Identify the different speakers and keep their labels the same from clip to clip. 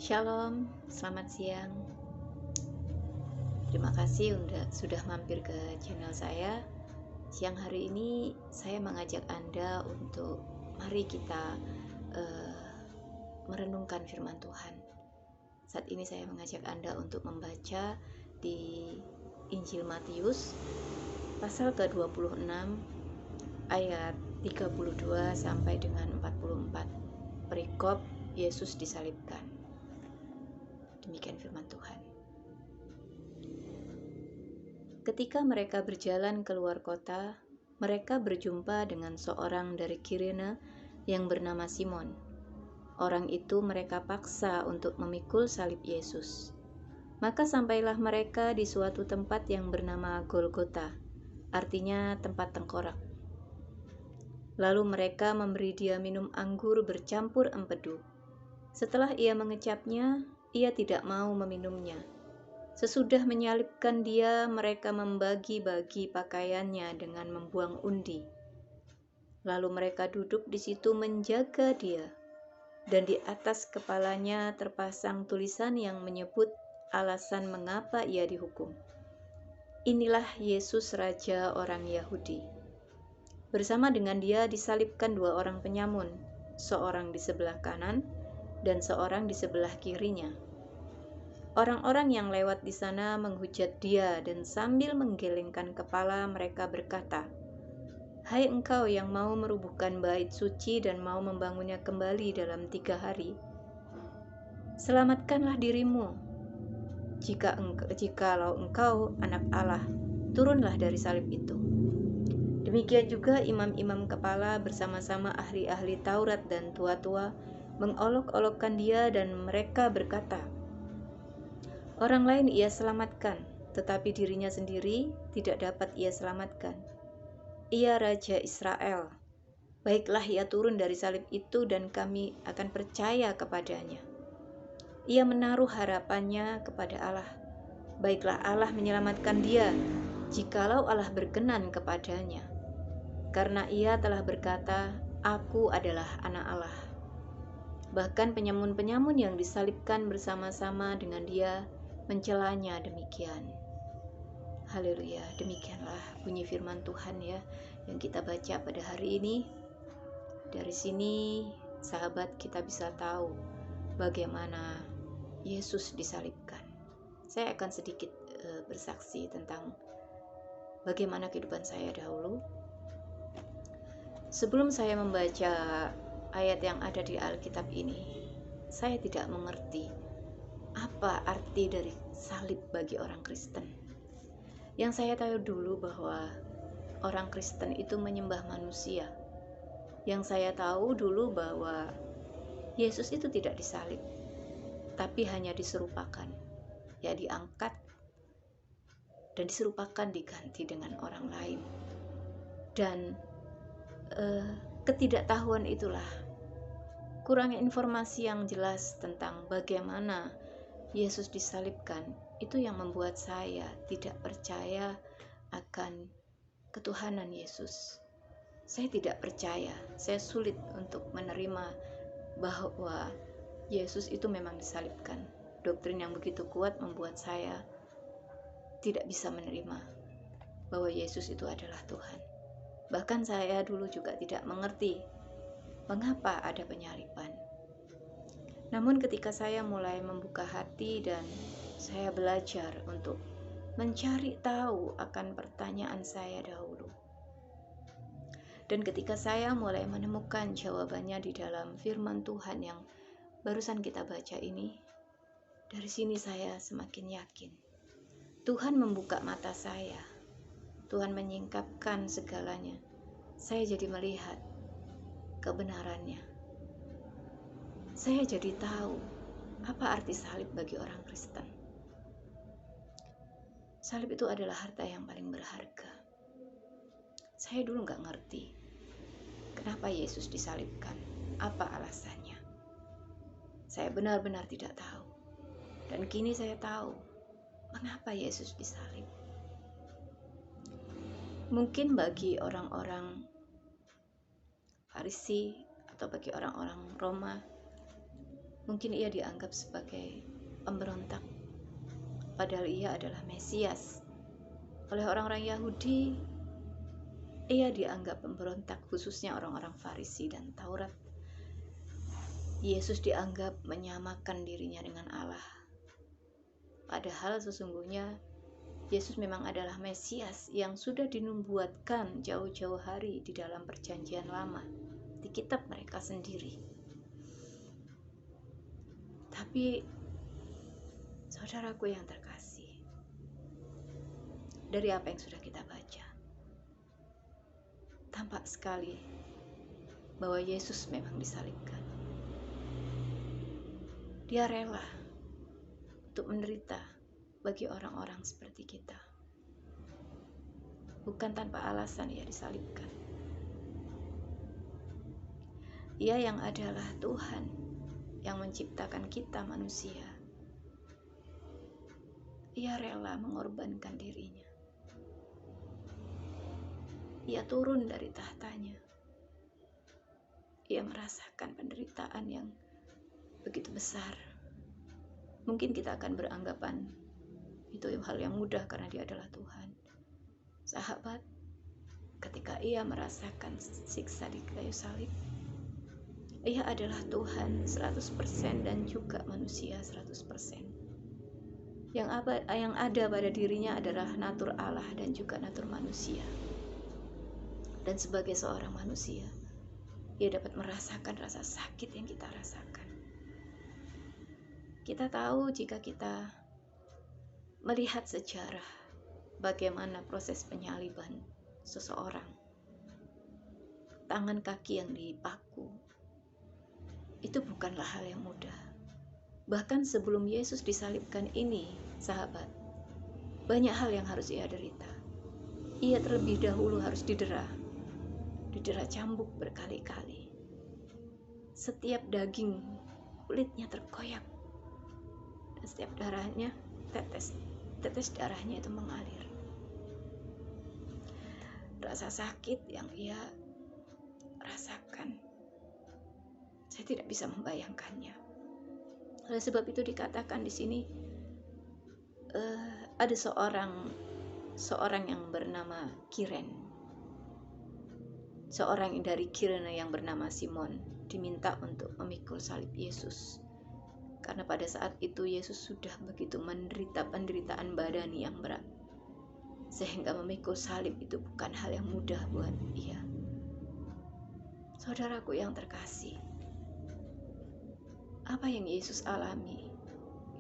Speaker 1: Shalom, selamat siang. Terima kasih sudah mampir ke channel saya. Siang hari ini saya mengajak Anda untuk mari kita merenungkan firman Tuhan. Saat ini saya mengajak Anda untuk membaca di Injil Matius pasal ke-26 ayat 32 sampai dengan 44. Perikop Yesus disalibkan. Demikian firman Tuhan. Ketika mereka berjalan keluar kota, mereka berjumpa dengan seorang dari Kirene yang bernama Simon. Orang itu mereka paksa untuk memikul salib Yesus. Maka sampailah mereka di suatu tempat yang bernama Golgota, artinya tempat tengkorak. Lalu mereka memberi dia minum anggur bercampur empedu. Setelah ia mengecapnya, ia tidak mau meminumnya. Sesudah menyalibkan dia, mereka membagi-bagi pakaiannya dengan membuang undi. Lalu mereka duduk di situ menjaga dia, dan di atas kepalanya terpasang tulisan yang menyebut alasan mengapa ia dihukum. Inilah Yesus Raja orang Yahudi. Bersama dengan dia disalibkan dua orang penyamun, seorang di sebelah kanan dan seorang di sebelah kirinya. Orang-orang yang lewat di sana menghujat dia dan sambil menggelengkan kepala mereka berkata, "Hai engkau yang mau merubuhkan bait suci dan mau membangunnya kembali dalam 3 hari, selamatkanlah dirimu. Jikalau engkau anak Allah, turunlah dari salib itu." Demikian juga imam-imam kepala bersama-sama ahli-ahli Taurat dan tua-tua mengolok-olokkan dia dan mereka berkata, "Orang lain ia selamatkan, tetapi dirinya sendiri tidak dapat ia selamatkan. Ia Raja Israel. Baiklah ia turun dari salib itu dan kami akan percaya kepadanya. Ia menaruh harapannya kepada Allah. Baiklah Allah menyelamatkan dia, jikalau Allah berkenan kepadanya. Karena ia telah berkata, Aku adalah anak Allah." Bahkan penyamun-penyamun yang disalibkan bersama-sama dengan dia mencelanya demikian. Haleluya, demikianlah bunyi firman Tuhan ya yang kita baca pada hari ini. Dari sini sahabat kita bisa tahu bagaimana Yesus disalibkan. Saya akan sedikit bersaksi tentang bagaimana kehidupan saya dahulu. Sebelum saya membaca ayat yang ada di Alkitab ini, saya tidak mengerti apa arti dari salib bagi orang Kristen. Yang saya tahu dulu bahwa orang Kristen itu menyembah manusia. Yang saya tahu dulu bahwa Yesus itu tidak disalib, tapi hanya diserupakan. Ya diangkat dan diserupakan diganti dengan orang lain. Dan ketidaktahuan itulah, kurangnya informasi yang jelas tentang bagaimana Yesus disalibkan, itu yang membuat saya tidak percaya akan ketuhanan Yesus. Saya tidak percaya, saya sulit untuk menerima bahwa Yesus itu memang disalibkan. Doktrin yang begitu kuat membuat saya tidak bisa menerima bahwa Yesus itu adalah Tuhan. Bahkan saya dulu juga tidak mengerti mengapa ada penyaliban. Namun ketika saya mulai membuka hati dan saya belajar untuk mencari tahu akan pertanyaan saya dahulu. Dan ketika saya mulai menemukan jawabannya di dalam firman Tuhan yang barusan kita baca ini, dari sini saya semakin yakin. Tuhan membuka mata saya. Tuhan menyingkapkan segalanya. Saya jadi melihat kebenarannya. Saya jadi tahu apa arti salib bagi orang Kristen. Salib itu adalah harta yang paling berharga. Saya dulu gak ngerti kenapa Yesus disalibkan, apa alasannya. Saya benar-benar tidak tahu. Dan kini saya tahu mengapa Yesus disalib. Mungkin bagi orang-orang Farisi atau bagi orang-orang Roma, Mungkin ia dianggap sebagai pemberontak, padahal ia adalah Mesias. Oleh orang-orang Yahudi, ia dianggap pemberontak, khususnya orang-orang Farisi dan Taurat. Yesus dianggap menyamakan dirinya dengan Allah. Padahal sesungguhnya Yesus memang adalah Mesias yang sudah dinubuatkan jauh-jauh hari di dalam perjanjian lama, di kitab mereka sendiri. Tapi, saudaraku yang terkasih, dari apa yang sudah kita baca, tampak sekali bahwa Yesus memang disalibkan. Dia rela untuk menderita bagi orang-orang seperti kita. Bukan tanpa alasan ia disalibkan. Ia yang adalah Tuhan yang menciptakan kita manusia. Ia rela mengorbankan dirinya. Ia turun dari tahtanya. Ia merasakan penderitaan yang begitu besar. Mungkin kita akan beranggapan itu hal yang mudah karena dia adalah Tuhan. Sahabat, ketika ia merasakan siksa di kayu salib, ia adalah Tuhan 100% dan juga manusia 100%. Yang ada pada dirinya adalah natur Allah dan juga natur manusia. Dan sebagai seorang manusia, ia dapat merasakan rasa sakit yang kita rasakan. Kita tahu jika kita melihat sejarah bagaimana proses penyaliban seseorang, tangan kaki yang dipaku, itu bukanlah hal yang mudah. Bahkan sebelum Yesus disalibkan ini, sahabat, banyak hal yang harus ia derita. Ia terlebih dahulu harus didera cambuk berkali-kali. Setiap daging kulitnya terkoyak, dan setiap darahnya, tetes darahnya itu mengalir. Rasa sakit yang ia rasakan, saya tidak bisa membayangkannya. Oleh sebab itu dikatakan di sini ada seorang yang bernama Kiren, seorang dari Kirene yang bernama Simon diminta untuk memikul salib Yesus. Karena pada saat itu Yesus sudah begitu menderita penderitaan badani yang berat, sehingga memikul salib itu bukan hal yang mudah buat ia. Saudaraku yang terkasih, apa yang Yesus alami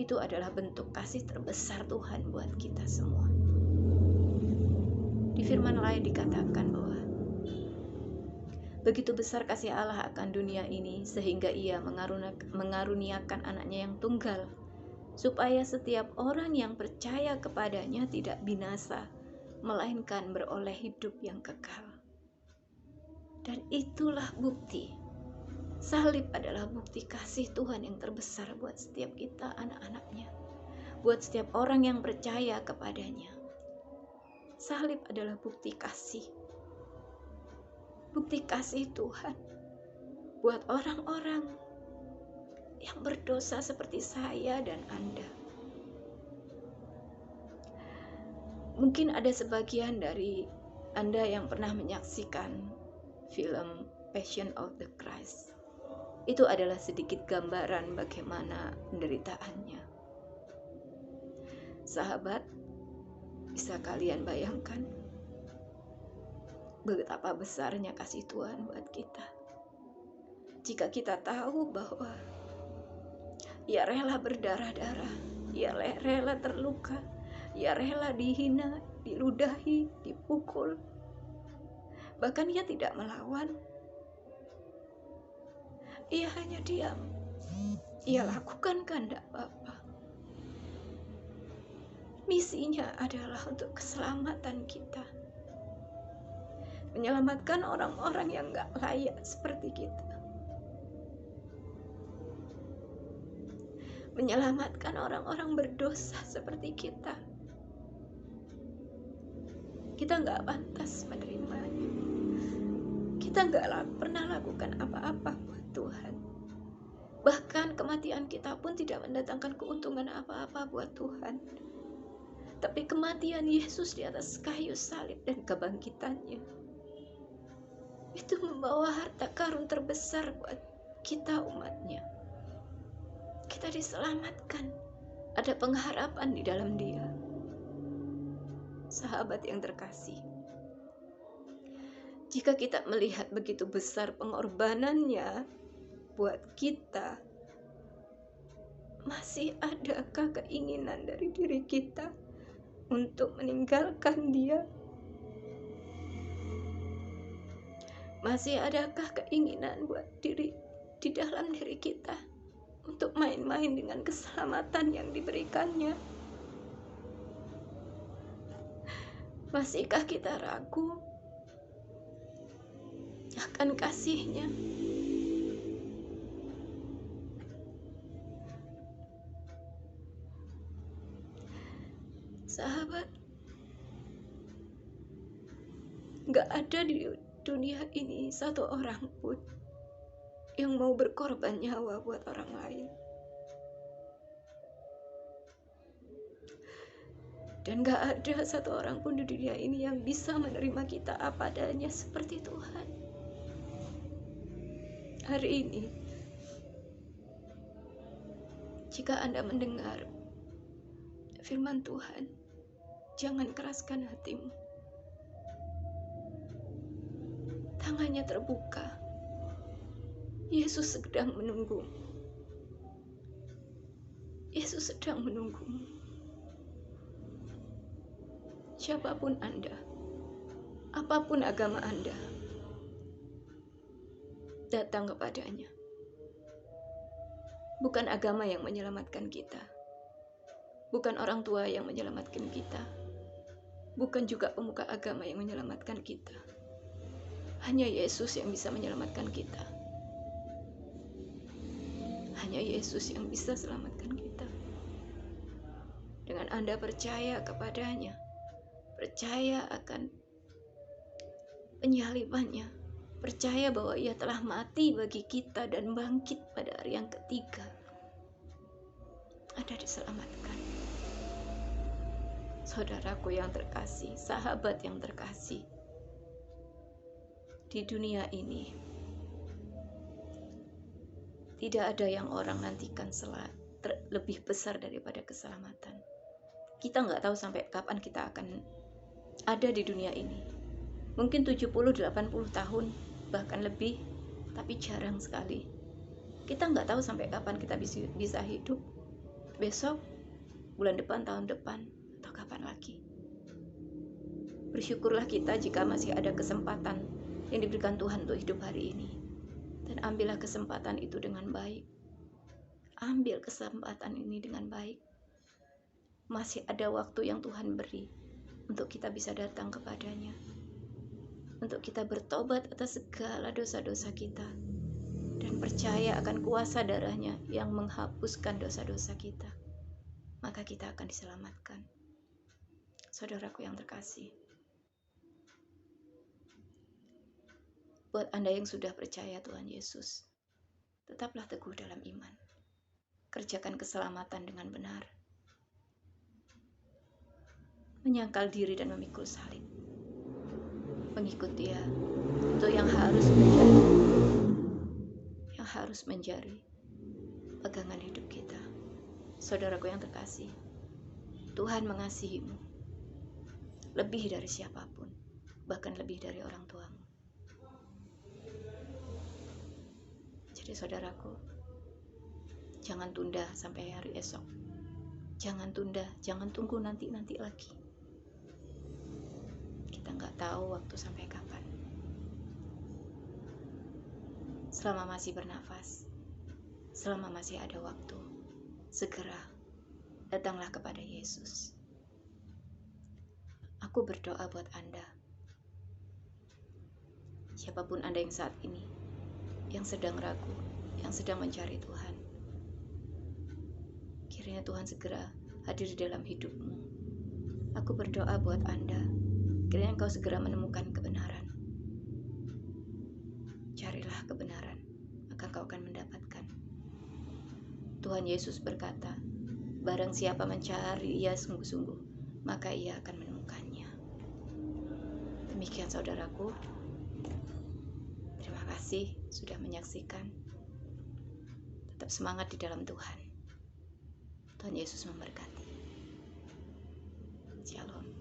Speaker 1: itu adalah bentuk kasih terbesar Tuhan buat kita semua. Di firman lain dikatakan bahwa begitu besar kasih Allah akan dunia ini sehingga ia mengaruniakan anaknya yang tunggal, supaya setiap orang yang percaya kepadanya tidak binasa, melainkan beroleh hidup yang kekal. Dan itulah bukti. Salib adalah bukti kasih Tuhan yang terbesar buat setiap kita anak-anaknya, buat setiap orang yang percaya kepadanya. Salib adalah bukti kasih. Bukti kasih Tuhan buat orang-orang yang berdosa seperti saya dan Anda. Mungkin ada sebagian dari Anda yang pernah menyaksikan film Passion of the Christ. Itu adalah sedikit gambaran bagaimana penderitaannya. Sahabat, bisa kalian bayangkan betapa besarnya kasih Tuhan buat kita. Jika kita tahu bahwa ia rela berdarah-darah, ia rela terluka, ia rela dihina, diludahi, dipukul, bahkan ia tidak melawan. Ia hanya diam. Ia lakukan kehendak Bapa. Misinya adalah untuk keselamatan kita. Menyelamatkan orang-orang yang gak layak seperti kita. Menyelamatkan orang-orang berdosa seperti kita. Kita gak pantas menerimanya. Kita gak pernah lakukan apa-apa buat Tuhan. Bahkan kematian kita pun tidak mendatangkan keuntungan apa-apa buat Tuhan. Tapi kematian Yesus di atas kayu salib dan kebangkitannya itu membawa harta karun terbesar buat kita umatnya. Kita diselamatkan. Ada pengharapan di dalam Dia. Sahabat yang terkasih, jika kita melihat begitu besar pengorbanannya buat kita, masih adakah keinginan dari diri kita untuk meninggalkan Dia? Masih adakah keinginan buat di dalam diri kita untuk main-main dengan keselamatan yang diberikannya? Masihkah kita ragu akan kasih-Nya? Sahabat, gak ada di dunia ini satu orang pun yang mau berkorban nyawa buat orang lain. Dan gak ada satu orang pun di dunia ini yang bisa menerima kita apa adanya seperti Tuhan. Hari ini, jika Anda mendengar firman Tuhan, jangan keraskan hatimu. Tangannya terbuka. Yesus sedang menunggu. Yesus sedang menunggumu. Siapapun Anda, apapun agama Anda, datang kepadanya. Bukan agama yang menyelamatkan kita, bukan orang tua yang menyelamatkan kita, bukan juga pemuka agama yang menyelamatkan kita. Hanya Yesus yang bisa menyelamatkan kita. Hanya Yesus yang bisa selamatkan kita. Dengan Anda percaya kepadanya, percaya akan penyalibannya, percaya bahwa Ia telah mati bagi kita dan bangkit pada hari yang ketiga, Anda diselamatkan. Saudaraku yang terkasih, sahabat yang terkasih, di dunia ini tidak ada yang orang nantikan lebih besar daripada keselamatan. Kita nggak tahu sampai kapan kita akan ada di dunia ini. Mungkin 70-80 tahun, bahkan lebih, tapi jarang sekali. Kita nggak tahu sampai kapan kita bisa hidup. Besok, bulan depan, tahun depan, atau kapan lagi. Bersyukurlah kita jika masih ada kesempatan yang diberikan Tuhan untuk hidup hari ini. Dan ambillah kesempatan itu dengan baik. Ambil kesempatan ini dengan baik. Masih ada waktu yang Tuhan beri untuk kita bisa datang kepadanya, untuk kita bertobat atas segala dosa-dosa kita dan percaya akan kuasa darahnya yang menghapuskan dosa-dosa kita. Maka kita akan diselamatkan. Saudaraku yang terkasih, buat Anda yang sudah percaya Tuhan Yesus, tetaplah teguh dalam iman. Kerjakan keselamatan dengan benar. Menyangkal diri dan memikul salib. Mengikut Dia itu yang harus menjadi pegangan hidup kita. Saudaraku yang terkasih, Tuhan mengasihimu lebih dari siapapun, bahkan lebih dari orang tuamu. Jadi saudaraku, jangan tunda sampai hari esok. Jangan tunda, jangan tunggu nanti lagi. Kita nggak tahu waktu sampai kapan. Selama masih bernafas, selama masih ada waktu, segera datanglah kepada Yesus. Aku berdoa buat Anda. Siapapun Anda yang saat ini, yang sedang ragu, yang sedang mencari Tuhan, kiranya Tuhan segera hadir di dalam hidupmu. Aku berdoa buat Anda, kiranya engkau segera menemukan kebenaran. Carilah kebenaran, maka engkau akan mendapatkan. Tuhan Yesus berkata, barang siapa mencari Ia sungguh-sungguh, maka ia akan menemukannya. Demikian saudaraku. Terima kasih sudah menyaksikan. Tetap semangat di dalam Tuhan. Tuhan Yesus memberkati. Shalom.